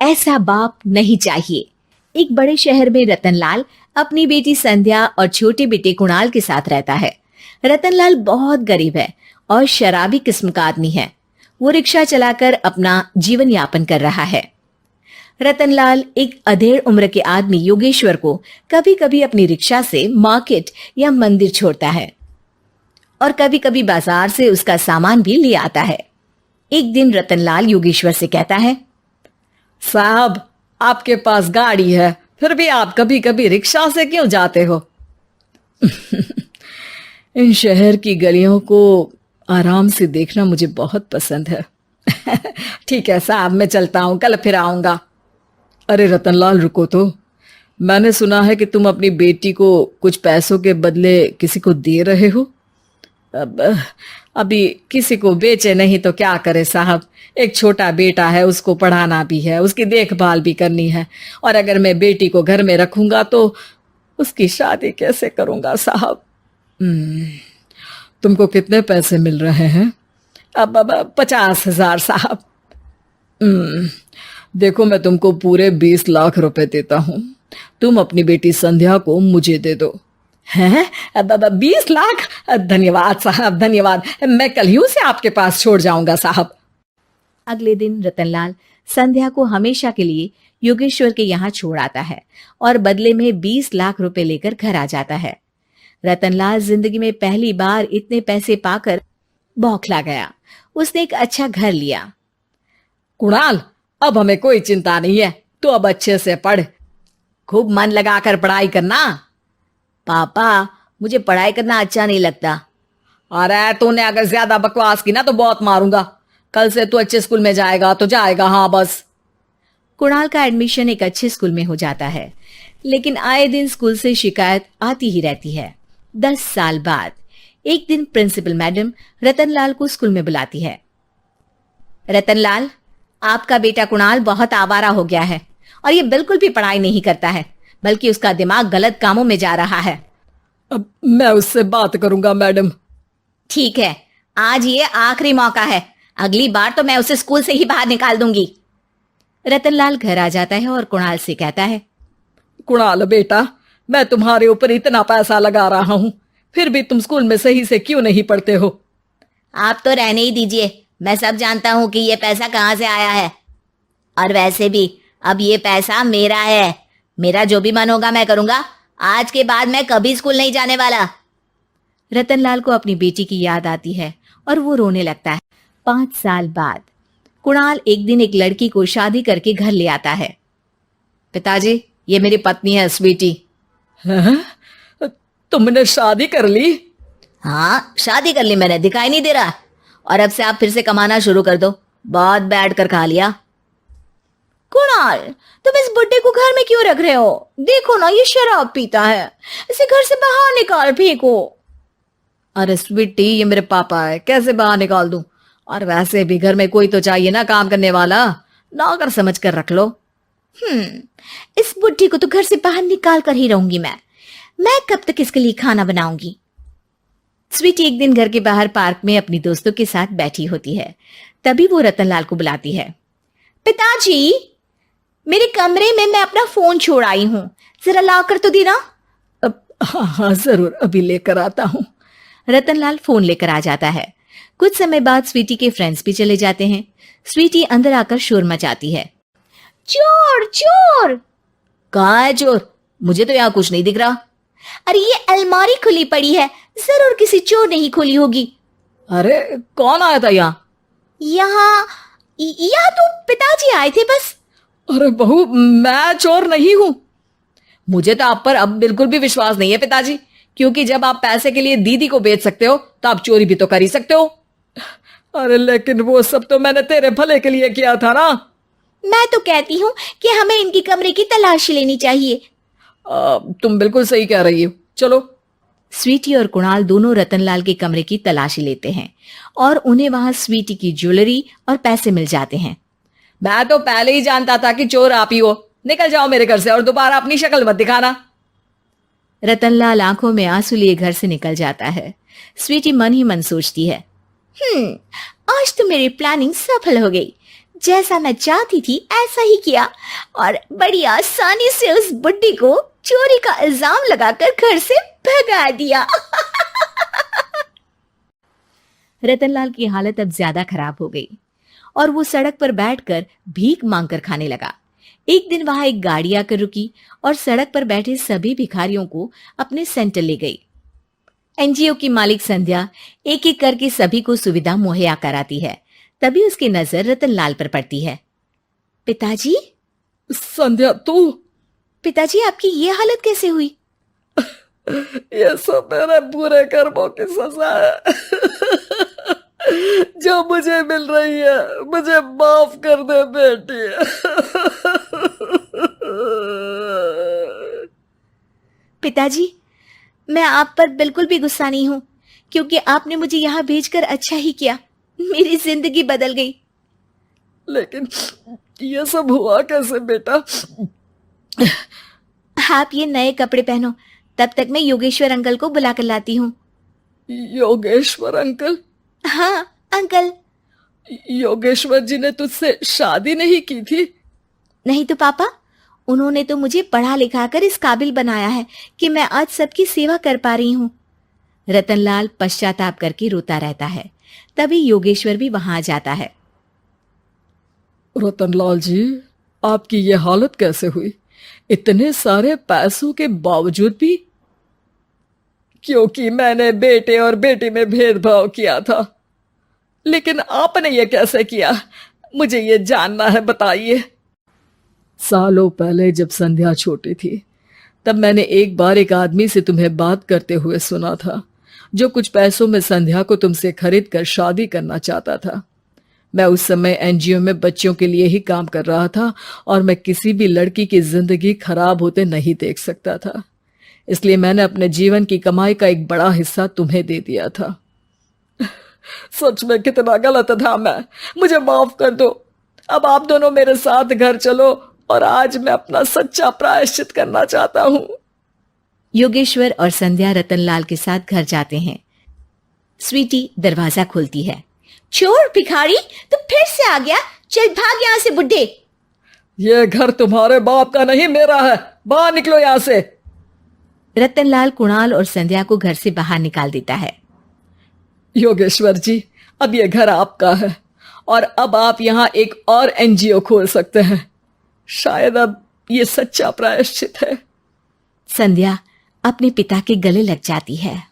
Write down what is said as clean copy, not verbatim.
ऐसा बाप नहीं चाहिए। एक बड़े शहर में रतनलाल अपनी बेटी संध्या और छोटे बेटे कुणाल के साथ रहता है। रतनलाल बहुत गरीब है और शराबी किस्म का आदमी है। वो रिक्शा चलाकर अपना जीवन यापन कर रहा है। रतनलाल एक अधेड़ उम्र के आदमी योगेश्वर को कभी कभी अपनी रिक्शा से मार्केट या मंदिर छोड़ता है और कभी कभी बाजार से उसका सामान भी ले आता है। एक दिन रतनलाल योगेश्वर से कहता है, साहब, आपके पास गाड़ी है, फिर भी आप कभी कभी रिक्शा से क्यों जाते हो? इन शहर की गलियों को आराम से देखना मुझे बहुत पसंद है। ठीक है साहब, मैं चलता हूँ, कल फिर आऊंगा। अरे रतनलाल, रुको तो। मैंने सुना है कि तुम अपनी बेटी को कुछ पैसों के बदले किसी को दे रहे हो। अभी किसी को बेचे नहीं तो क्या करे साहब। एक छोटा बेटा है, उसको पढ़ाना भी है, उसकी देखभाल भी करनी है, और अगर मैं बेटी को घर में रखूंगा तो उसकी शादी कैसे करूंगा साहब। तुमको कितने पैसे मिल रहे हैं? अब 50,000 साहब। देखो, मैं तुमको पूरे 20 लाख रुपए देता हूँ। तुम अपनी बेटी संध्या को मुझे दे दो। हैं? 20 लाख? धन्यवाद साहब, धन्यवाद। मैं कल ही उसे आपके पास छोड़ जाऊंगा साहब। अगले दिन रतनलाल संध्या को हमेशा के लिए योगेश्वर के यहाँ छोड़ आता है और बदले में 20 लाख रुपए लेकर घर आ जाता है। रतनलाल जिंदगी में पहली बार इतने पैसे पाकर बौखला गया। उसने एक अच्छा घर लिया। कुणाल, अब हमें कोई चिंता नहीं है, तो अब अच्छे से पढ़, खूब मन लगाकर पढ़ाई करना। पापा, मुझे पढ़ाई करना अच्छा नहीं लगता। अरे तूने अगर ज्यादा बकवास की ना तो बहुत मारूंगा। कल से तू अच्छे स्कूल में जाएगा तो जाएगा, हाँ बस। कुणाल का एडमिशन एक अच्छे स्कूल में हो जाता है, लेकिन आए दिन स्कूल से शिकायत आती ही रहती है। 10 साल बाद एक दिन प्रिंसिपल मैडम रतनलाल को स्कूल में बुलाती है। रतनलाल, आपका बेटा कुणाल बहुत आवारा हो गया है और ये बिल्कुल भी पढ़ाई नहीं करता है, बल्कि उसका दिमाग गलत कामों में जा रहा है। अब मैं उससे बात करूंगा मैडम। ठीक है, आज ये आखिरी मौका है, अगली बार तो मैं उसे स्कूल से ही बाहर निकाल दूंगी। रतनलाल घर आ जाता है और कुणाल से कहता है, कुणाल बेटा, मैं तुम्हारे ऊपर इतना पैसा लगा रहा हूं, फिर भी तुम स्कूल में सही से क्यों नहीं पढ़ते हो? आप तो रहने ही दीजिए, मैं सब जानता हूं कि ये पैसा कहां से आया है। और वैसे भी अब ये पैसा मेरा है, मेरा जो भी मन होगा मैं करूंगा। आज के बाद मैं कभी स्कूल नहीं जाने वाला। रतनलाल को अपनी बेटी की याद आती है और वो रोने लगता है। 5 साल बाद कुणाल एक दिन एक लड़की को शादी करके घर ले आता है। पिताजी, ये मेरी पत्नी है स्वीटी। तुमने शादी कर ली? हाँ, शादी कर ली मैंने, दिखाई नहीं दे रहा। और अब से आप फिर से कमाना शुरू कर दो, बहुत बैठ कर खा लिया। कुणाल, तुम इस बुड्ढे को घर में क्यों रख रहे हो? देखो ना, ये शराब पीता है, इसे घर से बाहर निकाल फेंको। अरे स्वीटी, ये मेरे पापा है, कैसे बाहर निकाल दूं? और वैसे भी घर में कोई तो चाहिए ना काम करने वाला, नौकर समझ कर रख लो। इस बुड्ढी को तो घर से बाहर निकाल कर ही रहूंगी मैं कब तक इसके लिए खाना बनाऊंगी। स्वीटी एक दिन घर के बाहर पार्क में अपनी दोस्तों के साथ बैठी होती है। तभी वो रतनलाल को बुलाती है। पिताजी, मेरे कमरे में मैं अपना फोन छोड़ आई हूँ, जरा लाकर तो देना। हाँ जरूर, अभी लेकर आता हूँ। रतनलाल फोन लेकर आ जाता है। कुछ समय बाद स्वीटी के फ्रेंड्स भी चले जाते हैं। स्वीटी अंदर आकर शोर मचाती है। चोर चोर! कहाँ है चोर? मुझे तो यहाँ कुछ नहीं दिख रहा। अरे ये अलमारी खुली पड़ी है, जरूर किसी चोर ने ही खोली होगी। अरे कौन आया था यहाँ? यहाँ तो पिताजी आए थे बस। अरे बहू, मैं चोर नहीं हूँ। मुझे तो आप पर अब बिल्कुल भी विश्वास नहीं है पिताजी, क्योंकि जब आप पैसे के लिए दीदी को बेच सकते हो तो आप चोरी भी तो कर ही सकते हो। अरे लेकिन वो सब तो मैंने तेरे भले के लिए किया था ना। मैं तो कहती हूँ कि हमें इनकी कमरे की तलाशी लेनी चाहिए। तुम बिल्कुल सही कह रही हो, चलो। स्वीटी और कुणाल दोनों रतनलाल के कमरे की तलाशी लेते हैं और उन्हें वहां स्वीटी की ज्वेलरी और पैसे मिल जाते हैं। मैं तो पहले ही जानता था कि चोर आप ही हो। निकल जाओ मेरे घर से और दोबारा अपनी शक्ल मत दिखाना। रतनलाल आंखों में आंसू लिए घर से निकल जाता है। स्वीटी मन ही मन सोचती है, आज तो मेरी प्लानिंग सफल हो गई। जैसा मैं चाहती थी ऐसा ही किया और बड़ी आसानी से उस बुड्ढी को चोरी का इल्जाम लगाकर घर से भगा दिया। रतनलाल की हालत अब ज्यादा खराब हो गई और वो सड़क पर बैठकर भीख मांगकर खाने लगा। एक दिन वहां एक गाड़ी आकर रुकी और सड़क पर बैठे सभी भिखारियों को अपने सेंटर ले गई। एनजीओ की मालिक संध्या एक एक करके सभी को सुविधा मुहैया कराती है। तभी उसकी नजर रतनलाल पर पड़ती है। पिताजी, संध्या तू? पिताजी आपकी ये हालत कैसे हुई? ये सब मेरे बुरे कर्मों की सजा है जो मुझे मिल रही है। मुझे माफ कर दे बेटी। पिताजी, मैं आप पर बिल्कुल भी गुस्सा नहीं हूं, क्योंकि आपने मुझे यहाँ भेजकर अच्छा ही किया। मेरी जिंदगी बदल गई। लेकिन ये सब हुआ कैसे बेटा? आप ये नए कपड़े पहनो, तब तक मैं योगेश्वर अंकल को बुला कर लाती हूँ। योगेश्वर अंकल? हाँ अंकल। योगेश्वर जी ने तुझसे शादी नहीं की थी? नहीं तो पापा, उन्होंने तो मुझे पढ़ा लिखा कर इस काबिल बनाया है कि मैं आज सबकी सेवा कर पा रही हूँ। रतनलाल पश्चाताप करके रोता रहता है। तभी योगेश्वर भी वहां आ जाता है। रतनलाल जी, आपकी ये हालत कैसे हुई इतने सारे पैसों के बावजूद भी? क्योंकि मैंने बेटे और बेटी में भेदभाव किया था। लेकिन आपने ये कैसे किया, मुझे ये जानना है, बताइए। सालों पहले जब संध्या छोटी थी, तब मैंने एक बार एक आदमी से तुम्हें बात करते हुए सुना था, जो कुछ पैसों में संध्या को तुमसे खरीद कर शादी करना चाहता था। मैं उस समय एनजीओ में बच्चों के लिए ही काम कर रहा था और मैं किसी भी लड़की की जिंदगी खराब होते नहीं देख सकता था। इसलिए मैंने अपने जीवन की कमाई का एक बड़ा हिस्सा तुम्हें दे दिया था। सच में कितना गलत था मैं। मुझे माफ कर दो। अब आप दोनों मेरे साथ घर चलो और आज मैं अपना सच्चा प्रायश्चित करना चाहता हूँ। योगेश्वर और संध्या रतनलाल के साथ घर जाते हैं। स्वीटी दरवाजा खोलती है। चोर भिखारी, तू फिर से आ गया? चल भाग यहाँ से बुड्ढे। ये घर तुम्हारे बाप का नहीं, मेरा है। बाहर निकलो यहाँ से। रतनलाल कुणाल और संध्या को घर से बाहर निकाल देता है। योगेश्वर जी, अब ये घर आपका है और अब आप यहाँ एक और एनजीओ खोल सकते हैं। शायद अब ये सच्चा प्रायश्चित है। संध्या अपने पिता के गले लग जाती है।